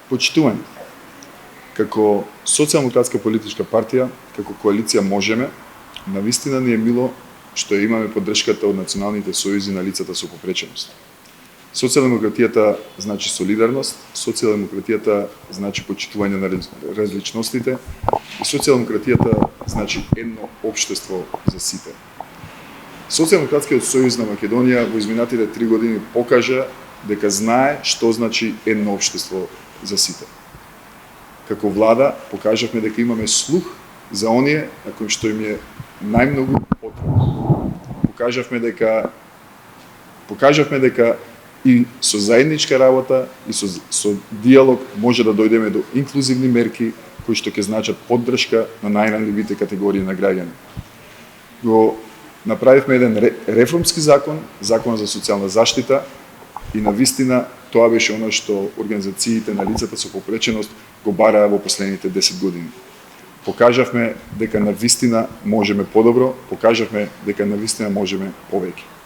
Почитување. Како социјалдемократска политичка партија, како коалиција Можеме, навистина ни е мило што имаме поддршката од националните сојузи на лицата со попреченост. Социјалдемократијата значи солидарност, социјалдемократијата значи почитување на различностите и социјалдемократијата значи едно општество за сите. Социјалдемократскиот сојуз на Македонија во изминатите 3 години покажа дека знае што значи едно општество за сите. Како влада покажавме дека имаме слух за оние на кои што им е најмногу потребно. Покажавме дека и со заедничка работа и со диалог може да дојдеме до инклузивни мерки кои што ќе значат поддршка на најранливите категории на граѓани. Го направивме еден реформски закон, закон за социјална заштита и навистина тоа беше она што организациите на лицата со попреченост го бараа во последните 10 години. Покажавме дека навистина можеме подобро, покажавме дека навистина можеме повеќе.